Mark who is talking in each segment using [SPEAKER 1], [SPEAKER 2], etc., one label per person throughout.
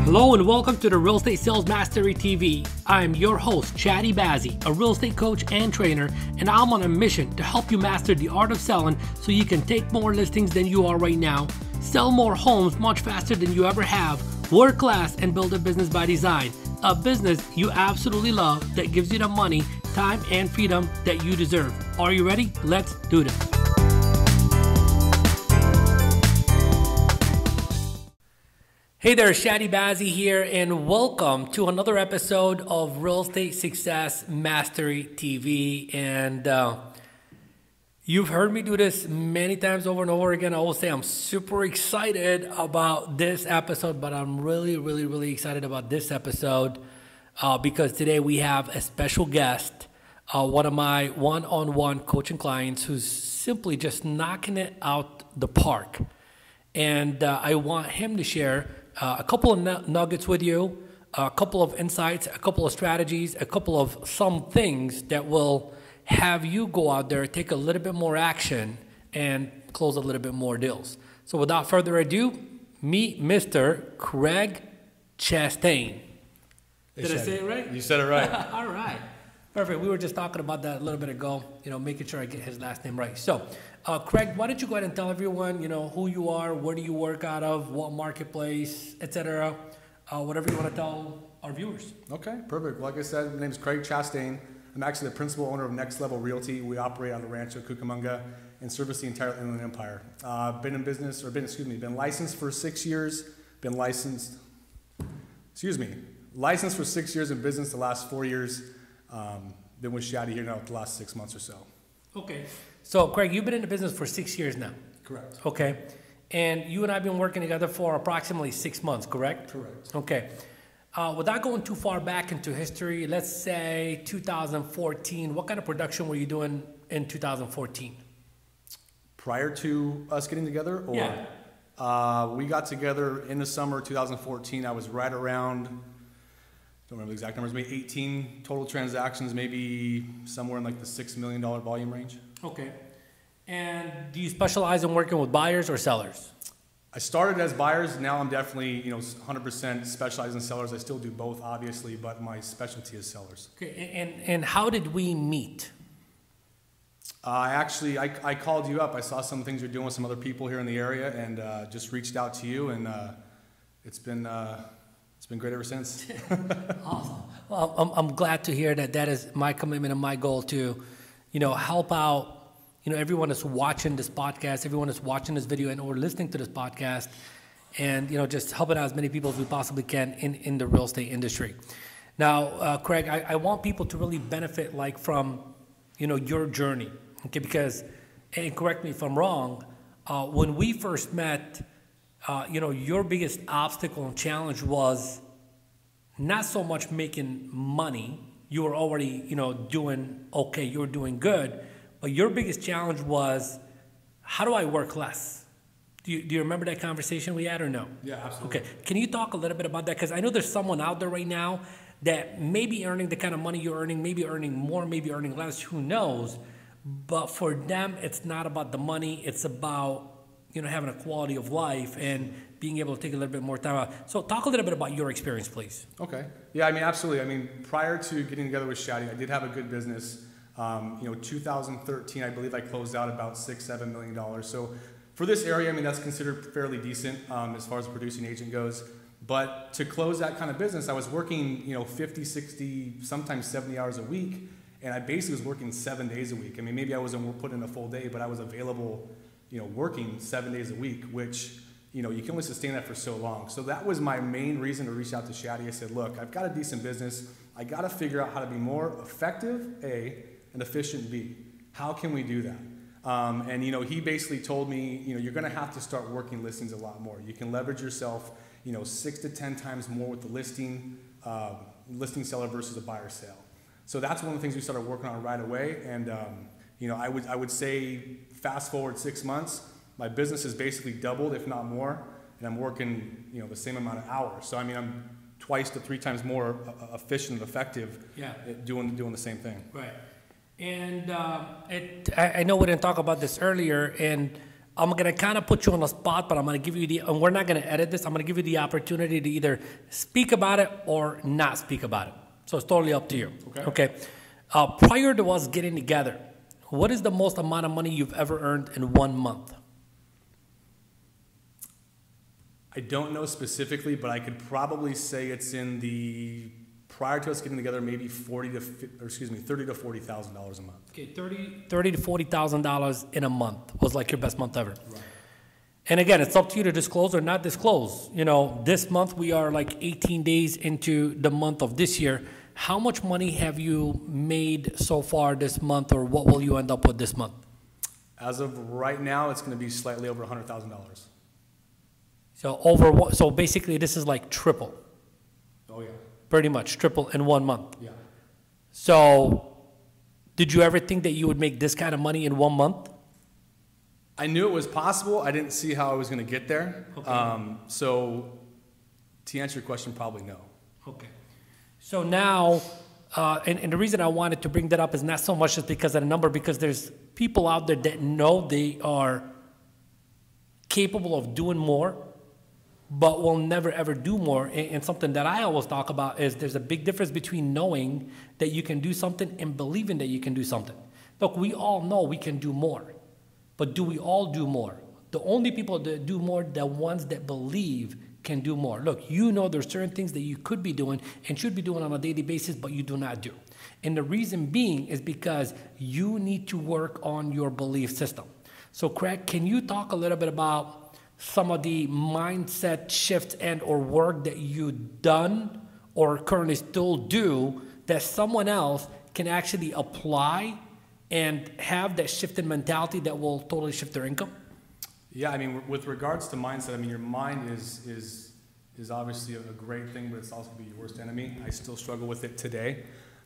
[SPEAKER 1] Hello and welcome to the Real Estate Sales Mastery TV. I'm your host, Chadi Bazzi, a real estate coach and trainer, and I'm on a mission to help you master the art of selling so you can take more listings than you are right now, sell more homes much faster than you ever have, work less, and build a business by design. A business you absolutely love that gives you the money, time, and freedom that you deserve. Are you ready? Let's do this. Hey there, Chadi Bazzi here, and welcome to another episode of Real Estate Success Mastery TV. And you've heard me do this many times over and over again. I will say I'm super excited about this episode, but I'm really excited about this episode because today we have a special guest, one of my one-on-one coaching clients who's simply just knocking it out the park. And I want him to share a couple of nuggets with you, a couple of insights, a couple of strategies, a couple of some things that will have you go out there, take a little bit more action, and close a little bit more deals. So without further ado, meet Mr. Craig Chastain. Did I say it right?
[SPEAKER 2] You said it right.
[SPEAKER 1] All right. Perfect. We were just talking about that a little bit ago, making sure I get his last name right. So, Craig, why don't you go ahead and tell everyone, who you are, where do you work out of, what marketplace, etc., whatever you want to tell our viewers.
[SPEAKER 2] Okay, perfect. Like I said, my name is Craig Chastain. I'm actually the principal owner of Next Level Realty. We operate out of Rancho Cucamonga and service the entire Inland Empire. Been licensed for 6 years. Licensed for 6 years in business, the last 4 years. Been with Chadi here now the last 6 months or so. Okay. So, Craig, you've been in the business for 6 years now. Correct.
[SPEAKER 1] Okay. And you and I have been working together for approximately 6 months, correct?
[SPEAKER 2] Correct.
[SPEAKER 1] Okay. Without going too far back into history, let's say 2014, what kind of production were you doing in 2014?
[SPEAKER 2] Prior to us getting together? Or,
[SPEAKER 1] yeah.
[SPEAKER 2] We got together in the summer 2014. I was right around, don't remember the exact numbers, maybe 18 total transactions, maybe somewhere in like the $6 million volume range.
[SPEAKER 1] Okay. And do you specialize in working with buyers or sellers?
[SPEAKER 2] I started as buyers. Now I'm definitely, 100% specialized in sellers. I still do both, obviously, but my specialty is sellers.
[SPEAKER 1] Okay. And how did we meet?
[SPEAKER 2] I called you up. I saw some things you're doing with some other people here in the area and just reached out to you, and it's been great ever since.
[SPEAKER 1] Awesome. Well, I'm glad to hear that. That is my commitment and my goal to, help out, everyone that's watching this podcast, everyone that's watching this video and or listening to this podcast, and, just helping out as many people as we possibly can in the real estate industry. Now, Craig, I want people to really benefit from, your journey, okay? Because, and correct me if I'm wrong, when we first met, your biggest obstacle and challenge was not so much making money. You were already, doing okay. You were doing good. But your biggest challenge was, how do I work less? Do you remember that conversation we had or no?
[SPEAKER 2] Yeah, absolutely.
[SPEAKER 1] Okay. Can you talk a little bit about that? Because I know there's someone out there right now that may be earning the kind of money you're earning, maybe earning more, maybe earning less, who knows? But for them, it's not about the money. It's about having a quality of life and being able to take a little bit more time out. So talk a little bit about your experience, please.
[SPEAKER 2] Okay. Yeah, absolutely. Prior to getting together with Chadi, I did have a good business. 2013, I believe I closed out about $6-7 million. So for this area, that's considered fairly decent as far as a producing agent goes. But to close that kind of business, I was working, 50, 60, sometimes 70 hours a week. And I basically was working 7 days a week. Maybe I wasn't putting in a full day, but I was available working 7 days a week, which, you can only sustain that for so long. So that was my main reason to reach out to Chadi. I said, look, I've got a decent business. I got to figure out how to be more effective, A, and efficient, B. How can we do that? And he basically told me, you're going to have to start working listings a lot more. You can leverage yourself, 6 to 10 times more with the listing seller versus a buyer sale. So that's one of the things we started working on right away. And, I would say fast forward 6 months, my business has basically doubled, if not more, and I'm working, the same amount of hours. So, I'm twice to 3 times more efficient and effective at doing the same thing.
[SPEAKER 1] Right. And I know we didn't talk about this earlier, and I'm going to kind of put you on the spot, but I'm going to give you and we're not going to edit this. I'm going to give you the opportunity to either speak about it or not speak about it. So it's totally up to you. Okay. Prior to us getting together, what is the most amount of money you've ever earned in 1 month?
[SPEAKER 2] I don't know specifically, but I could probably say it's in the, prior to us getting together, maybe $30,000 to $40,000 a month.
[SPEAKER 1] Okay, $30,000 to $40,000 in a month was like your best month ever.
[SPEAKER 2] Right.
[SPEAKER 1] And again, it's up to you to disclose or not disclose. You know, this month we are like 18 days into the month of this year. How much money have you made so far this month, or what will you end up with this month?
[SPEAKER 2] As of right now, it's going to be slightly over $100,000.
[SPEAKER 1] So basically this is like triple.
[SPEAKER 2] Oh yeah.
[SPEAKER 1] Pretty much triple in 1 month.
[SPEAKER 2] Yeah.
[SPEAKER 1] So did you ever think that you would make this kind of money in 1 month?
[SPEAKER 2] I knew it was possible. I didn't see how I was going to get there.
[SPEAKER 1] Okay.
[SPEAKER 2] So to answer your question, probably no.
[SPEAKER 1] Okay. So now, and the reason I wanted to bring that up is not so much just because of the number, because there's people out there that know they are capable of doing more, but will never ever do more. And something that I always talk about is there's a big difference between knowing that you can do something and believing that you can do something. Look, we all know we can do more, but do we all do more? The only people that do more, the ones that believe can do more. Look, you know there's certain things that you could be doing and should be doing on a daily basis, but you do not do. And the reason being is because you need to work on your belief system. So Craig, can you talk a little bit about some of the mindset shifts and or work that you've done or currently still do that someone else can actually apply and have that shift in mentality that will totally shift their income?
[SPEAKER 2] Yeah, I mean, with regards to mindset, I mean, your mind is obviously a great thing, but it's also be your worst enemy. I still struggle with it today.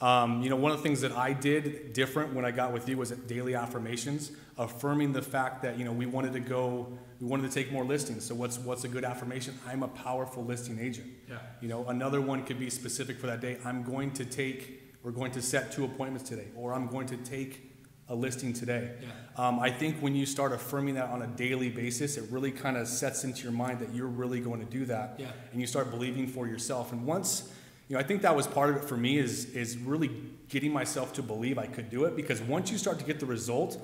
[SPEAKER 2] You know, one of the things that I did different when I got with you was daily affirmations, affirming the fact that, you know, we wanted to take more listings. So what's a good affirmation? I'm a powerful listing agent.
[SPEAKER 1] Yeah.
[SPEAKER 2] You know, another one could be specific for that day. We're going to set 2 appointments today, or I'm going to take a listing today. Yeah. I think when you start affirming that on a daily basis, it really kind of sets into your mind that you're really going to do that. Yeah. And you start believing for yourself. And once, you know, I think that was part of it for me is really getting myself to believe I could do it, because once you start to get the result,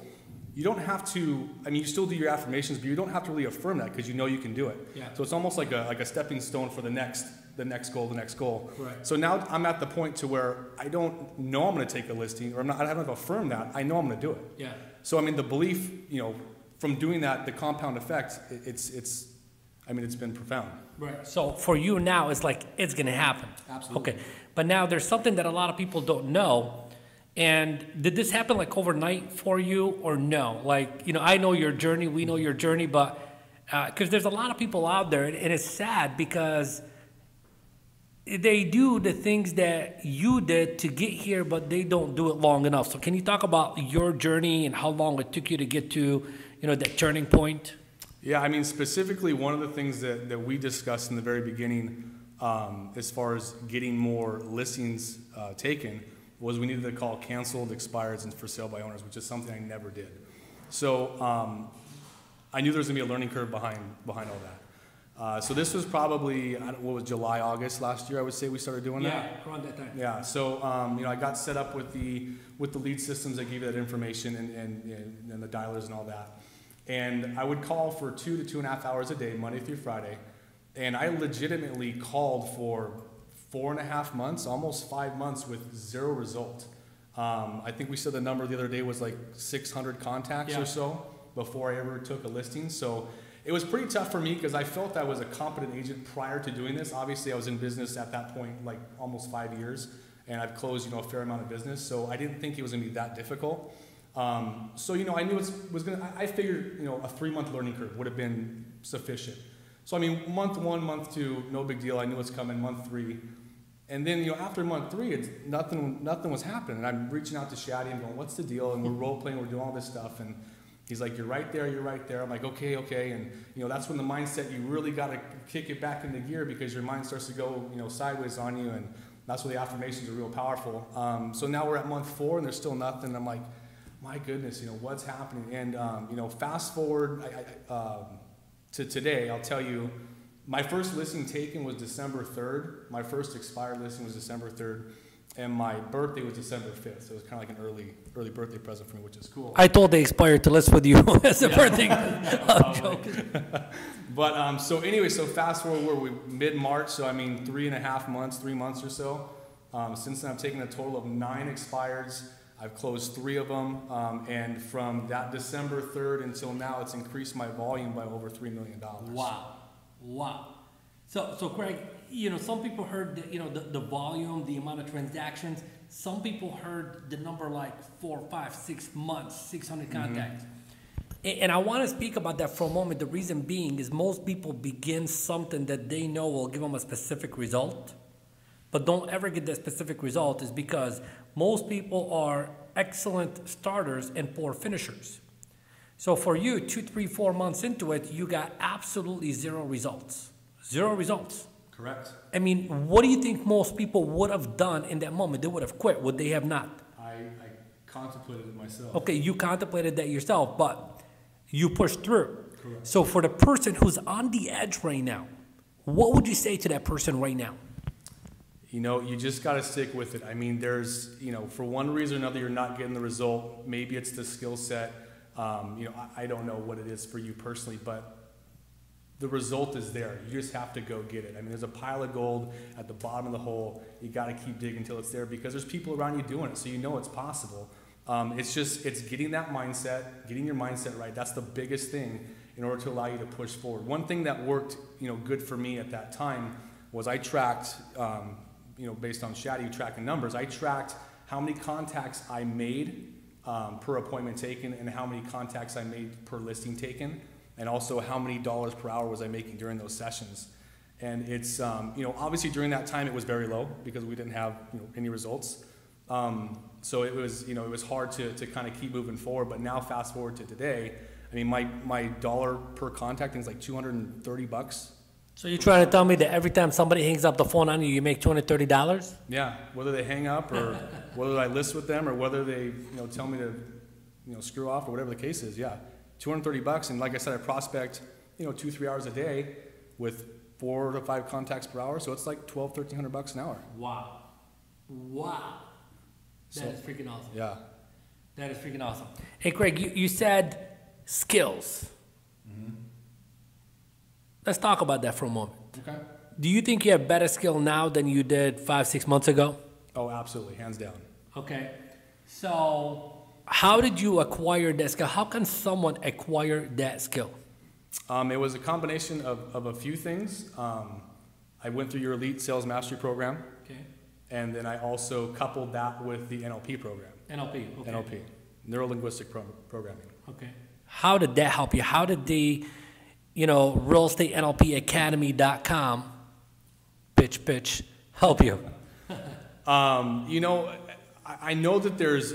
[SPEAKER 2] you don't have to, I mean, you still do your affirmations, but you don't have to really affirm that because you know you can do it. Yeah. So it's almost like a stepping stone for the next goal. Right. So now I'm at the point to where I don't know I'm going to take a listing, or I haven't affirmed that. I know I'm going to do it. Yeah. So I mean, the belief, you know, from doing that, the compound effect, it's been profound.
[SPEAKER 1] Right. So for you now, it's like it's going to happen.
[SPEAKER 2] Absolutely.
[SPEAKER 1] Okay. But now there's something that a lot of people don't know. And did this happen like overnight for you or no? Like, you know, I know your journey, we know your journey, but because there's a lot of people out there, and it's sad because they do the things that you did to get here, but they don't do it long enough. So can you talk about your journey and how long it took you to get to, you know, that turning point?
[SPEAKER 2] Yeah, I mean, specifically one of the things that we discussed in the very beginning as far as getting more listings taken was we needed to call canceled, expired, and for sale by owners, which is something I never did. So I knew there was going to be a learning curve behind all that. So this was probably, July, August last year, I would say we started doing that?
[SPEAKER 1] Yeah, around that time.
[SPEAKER 2] Yeah, so you know, I got set up with the lead systems that gave you that information and the dialers and all that. And I would call for 2 to 2.5 hours a day, Monday through Friday. And I legitimately called for 4.5 months, almost 5 months with zero result. I think we said the number the other day was like 600 contacts or so before I ever took a listing. So it was pretty tough for me because I felt I was a competent agent prior to doing this. Obviously, I was in business at that point like almost 5 years, and I've closed, you know, a fair amount of business. So I didn't think it was going to be that difficult. So, you know, I knew I figured, you know, a 3-month learning curve would have been sufficient. So, I mean, month 1, month 2, no big deal. I knew it's coming. Month 3. And then, you know, after month 3, it's nothing was happening. And I'm reaching out to Chadi and going, what's the deal? And we're role playing, we're doing all this stuff. And he's like, you're right there. I'm like, okay. And, you know, that's when the mindset, you really got to kick it back into gear because your mind starts to go, you know, sideways on you. And that's where the affirmations are real powerful. So now we're at month 4 and there's still nothing. I'm like, my goodness, what's happening? And, fast forward to today, I'll tell you, my first listing taken was December 3rd. My first expired listing was December 3rd. And my birthday was December 5th. So it was kind of like an early birthday present for me, which is cool.
[SPEAKER 1] I told the expired to list with you as a birthday. I'm joking.
[SPEAKER 2] But so anyway, so fast forward, we're mid-March. So 3.5 months, 3 months or so. Since then, I've taken a total of 9 expireds. I've closed 3 of them. And from that December 3rd until now, it's increased my volume by over $3 million.
[SPEAKER 1] Wow. So Craig, some people heard the volume, the amount of transactions. Some people heard the number like 4, 5, 6 months, 600 contacts. And I want to speak about that for a moment. The reason being is most people begin something that they know will give them a specific result, but don't ever get that specific result is because most people are excellent starters and poor finishers. So for you, 2, 3, 4 months into it, you got absolutely 0 results. 0 results.
[SPEAKER 2] Correct.
[SPEAKER 1] What do you think most people would have done in that moment? They would have quit. Would they have not?
[SPEAKER 2] I contemplated it myself.
[SPEAKER 1] Okay, you contemplated that yourself, but you pushed through.
[SPEAKER 2] Correct.
[SPEAKER 1] So for the person who's on the edge right now, what would you say to that person right now?
[SPEAKER 2] You just got to stick with it. There's, for one reason or another, you're not getting the result. Maybe it's the skill set. I don't know what it is for you personally, but the result is there. You just have to go get it. There's a pile of gold at the bottom of the hole. You got to keep digging until it's there because there's people around you doing it, so it's possible. It's getting that mindset, getting your mindset right. That's the biggest thing in order to allow you to push forward. One thing that worked, good for me at that time was I tracked, based on Chadi tracking numbers, I tracked how many contacts I made per appointment taken and how many contacts I made per listing taken. And also how many dollars per hour was I making during those sessions. And it's, obviously during that time it was very low because we didn't have any results. So it was, it was hard to kind of keep moving forward. But now fast forward to today, my dollar per contact is like $230.
[SPEAKER 1] So you're trying to tell me that every time somebody hangs up the phone on you, you make $230?
[SPEAKER 2] Yeah, whether they hang up or whether I list with them or whether they, tell me to, screw off or whatever the case is, yeah. $230, and like I said, I prospect, 2-3 hours a day with 4 to 5 contacts per hour, so it's like $1,200-1,300 an hour.
[SPEAKER 1] Wow. That is freaking awesome.
[SPEAKER 2] Yeah.
[SPEAKER 1] That is freaking awesome. Hey, Craig, you said skills. Let's talk about that for a moment.
[SPEAKER 2] Okay.
[SPEAKER 1] Do you think you have better skill now than you did 5-6 months ago?
[SPEAKER 2] Oh, absolutely, hands down.
[SPEAKER 1] Okay. So how did you acquire that skill? How can someone acquire that skill?
[SPEAKER 2] It was a combination of a few things. I went through your Elite Sales Mastery program.
[SPEAKER 1] Okay.
[SPEAKER 2] And then I also coupled that with the NLP program.
[SPEAKER 1] NLP, okay.
[SPEAKER 2] NLP, Neuro-Linguistic Programming.
[SPEAKER 1] Okay. How did that help you? How did the, Real Estate NLP Academy.com pitch help you?
[SPEAKER 2] I know that there's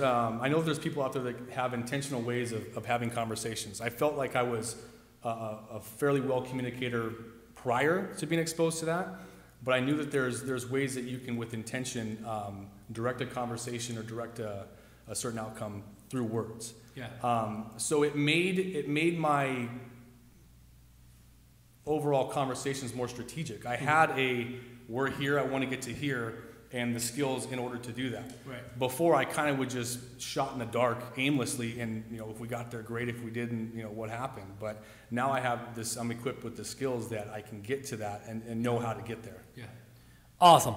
[SPEAKER 2] people out there that have intentional ways of having conversations. I felt like I was a fairly well communicator prior to being exposed to that, but I knew that there's ways that you can, with intention, direct a conversation or direct a certain outcome through words.
[SPEAKER 1] Yeah.
[SPEAKER 2] So it made my overall conversations more strategic. I had we're here, I want to get to here, and the skills in order to do that.
[SPEAKER 1] Right.
[SPEAKER 2] Before, I kind of would just shot in the dark aimlessly, and if we got there, great. If we didn't, what happened? But now I have this. I'm equipped with the skills that I can get to that and know how to get there.
[SPEAKER 1] Yeah. Awesome.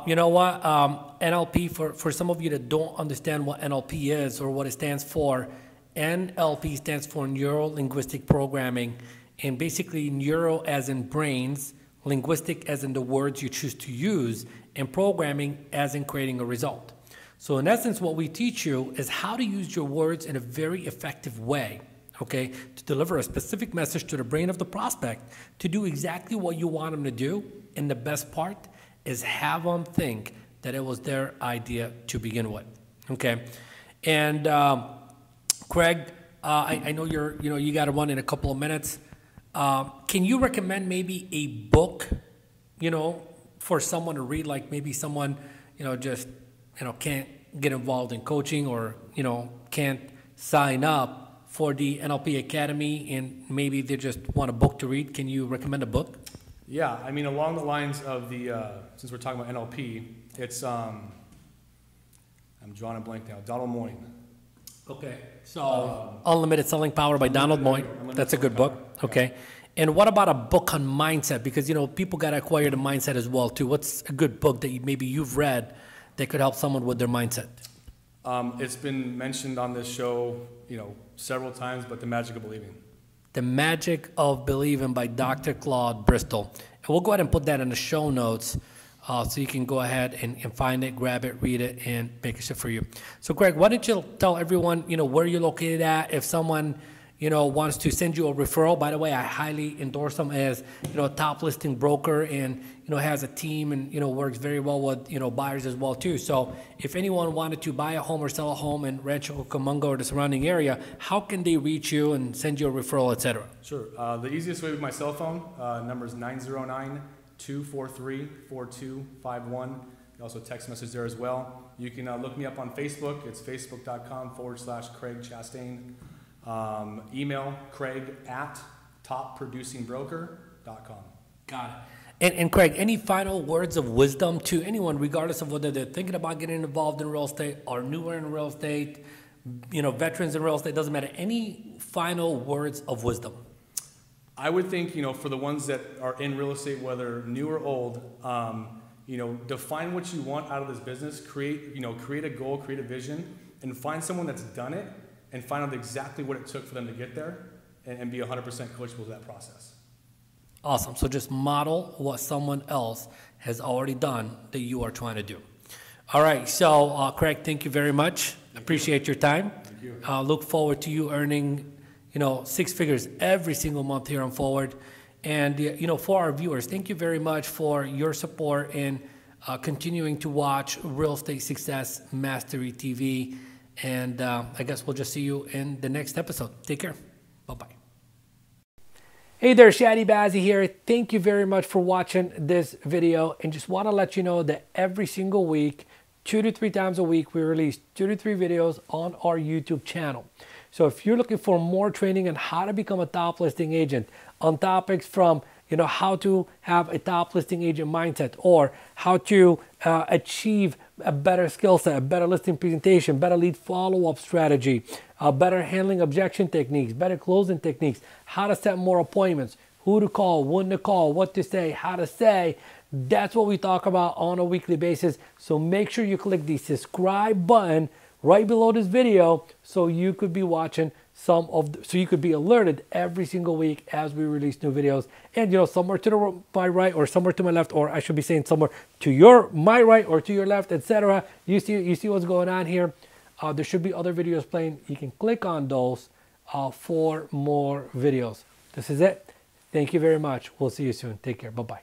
[SPEAKER 1] You know what? NLP, for some of you that don't understand what NLP is or what it stands for, NLP stands for Neuro-Linguistic Programming, and basically neuro as in brains, linguistic as in the words you choose to use, and programming as in creating a result. So in essence, what we teach you is how to use your words in a very effective way, okay, to deliver a specific message to the brain of the prospect to do exactly what you want them to do. And the best part is have them think that it was their idea to begin with, okay? And Craig, I know you got to run in a couple of minutes. Can you recommend maybe a book, for someone to read? Like maybe someone, just, can't, get involved in coaching or, can't sign up for the NLP Academy and maybe they just want a book to read, can you recommend a book?
[SPEAKER 2] Yeah, I mean, along the lines of since we're talking about NLP, it's, I'm drawing a blank now, Donald Moyne.
[SPEAKER 1] Okay, so Unlimited Selling Power by Donald Moyne. That's a good book. Okay. And what about a book on mindset? Because, people got to acquire the mindset as well, too. What's a good book that maybe you've read that could help someone with their mindset?
[SPEAKER 2] It's been mentioned on this show, several times, but The Magic of Believing.
[SPEAKER 1] The Magic of Believing by Dr. Claude Bristol. And we'll go ahead and put that in the show notes so you can go ahead and find it, grab it, read it, and make it for you. So, Greg, why don't you tell everyone, where you're located at? If someone, wants to send you a referral, by the way, I highly endorse them as, a top listing broker and, has a team and, works very well with, buyers as well, too. So if anyone wanted to buy a home or sell a home in Rancho Cucamonga or the surrounding area, how can they reach you and send you a referral, et cetera?
[SPEAKER 2] Sure. The easiest way with my cell phone, number is 909-243-4251. You also text message there as well. You can look me up on Facebook. It's facebook.com/Craig Chastain. Email craig@topproducingbroker.com.
[SPEAKER 1] Got it. And Craig, any final words of wisdom to anyone, regardless of whether they're thinking about getting involved in real estate or newer in real estate, veterans in real estate, doesn't matter. Any final words of wisdom?
[SPEAKER 2] I would think, for the ones that are in real estate, whether new or old, define what you want out of this business, create a goal, create a vision, and find someone that's done it and find out exactly what it took for them to get there and be 100% coachable to that process.
[SPEAKER 1] Awesome. So just model what someone else has already done that you are trying to do. All right. So, Craig, thank you very much. Appreciate your time.
[SPEAKER 2] Thank you.
[SPEAKER 1] Look forward to you earning, 6 figures every single month here on Forward. And, for our viewers, thank you very much for your support and continuing to watch Real Estate Success Mastery TV. And I guess we'll just see you in the next episode. Take care. Bye-bye. Hey there, Chadi Bazzi here. Thank you very much for watching this video. And just want to let you know that every single week, 2 to 3 times a week, we release 2 to 3 videos on our YouTube channel. So if you're looking for more training on how to become a top listing agent on topics from how to have a top listing agent mindset or how to achieve a better skill set, a better listing presentation, better lead follow-up strategy, better handling objection techniques, better closing techniques, how to set more appointments, who to call, when to call, what to say, how to say. That's what we talk about on a weekly basis. So make sure you click the subscribe button right below this video so you could be watching so you could be alerted every single week as we release new videos. And somewhere to my right or somewhere to my left, or I should be saying somewhere to my right or to your left, etc. You see what's going on here. There should be other videos playing. You can click on those for more videos. This is it. Thank you very much. We'll see you soon. Take care. Bye-bye.